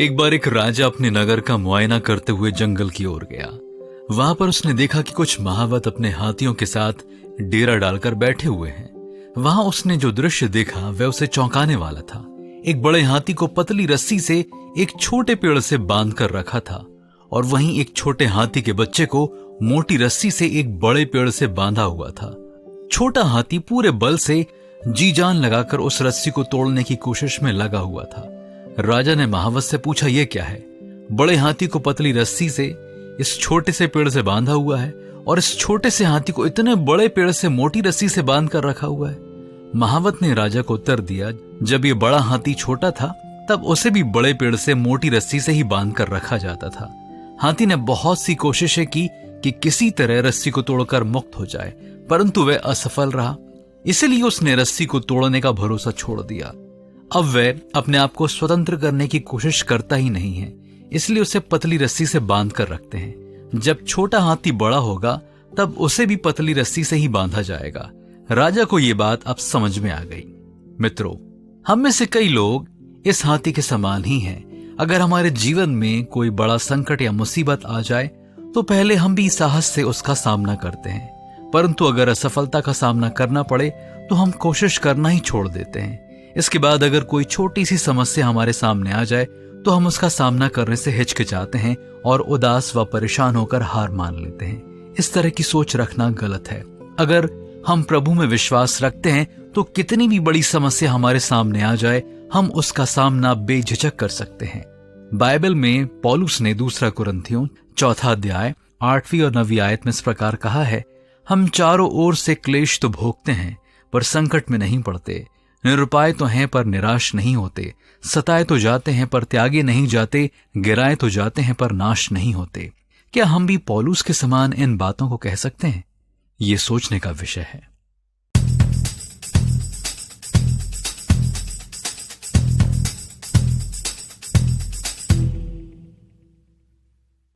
एक बार एक राजा अपने नगर का मुआयना करते हुए जंगल की ओर गया। वहां पर उसने देखा कि कुछ महावत अपने हाथियों के साथ डेरा डालकर बैठे हुए हैं। वहां उसने जो दृश्य देखा वह उसे चौंकाने वाला था। एक बड़े हाथी को पतली रस्सी से एक छोटे पेड़ से बांध कर रखा था और वहीं एक छोटे हाथी के बच्चे को मोटी रस्सी से एक बड़े पेड़ से बांधा हुआ था। छोटा हाथी पूरे बल से जी जान लगाकर उस रस्सी को तोड़ने की कोशिश में लगा हुआ था। राजा ने महावत से पूछा, यह क्या है? बड़े हाथी को पतली रस्सी से इस छोटे से पेड़ से बांधा हुआ है और इस छोटे से हाथी को इतने बड़े पेड़ से मोटी रस्सी से बांध कर रखा हुआ है। महावत ने राजा को उत्तर दिया, जब ये बड़ा हाथी छोटा था तब उसे भी बड़े पेड़ से मोटी रस्सी से ही बांध कर रखा जाता था। हाथी ने बहुत सी कोशिशें की कि किसी तरह रस्सी को तोड़कर मुक्त हो जाए, परंतु वह असफल रहा। इसलिए उसने रस्सी को तोड़ने का भरोसा छोड़ दिया। अब वह अपने आप को स्वतंत्र करने की कोशिश करता ही नहीं है, इसलिए उसे पतली रस्सी से बांध कर रखते हैं। जब छोटा हाथी बड़ा होगा तब उसे भी पतली रस्सी से ही बांधा जाएगा। राजा को यह बात अब समझ में आ गई। मित्रों, हम में से कई लोग इस हाथी के समान ही हैं। अगर हमारे जीवन में कोई बड़ा संकट या मुसीबत आ जाए तो पहले हम भी साहस से उसका सामना करते हैं, परंतु अगर असफलता का सामना करना पड़े तो हम कोशिश करना ही छोड़ देते हैं। इसके बाद अगर कोई छोटी सी समस्या हमारे सामने आ जाए तो हम उसका सामना करने से हिचकिचाते हैं और उदास व परेशान होकर हार मान लेते हैं। इस तरह की सोच रखना गलत है। अगर हम प्रभु में विश्वास रखते हैं तो कितनी भी बड़ी समस्या हमारे सामने आ जाए हम उसका सामना बेझिझक कर सकते हैं। बाइबल में पौलुस ने 2 कुरिन्थियों 4 अध्याय 8वीं और 9वीं आयत में इस प्रकार कहा है, हम चारों ओर से क्लेश तो भोगते हैं पर संकट में नहीं पड़ते, निरुपाय तो हैं पर निराश नहीं होते, सताए तो जाते हैं पर त्यागे नहीं जाते, गिराए तो जाते हैं पर नाश नहीं होते। क्या हम भी पौलुस के समान इन बातों को कह सकते हैं? ये सोचने का विषय है।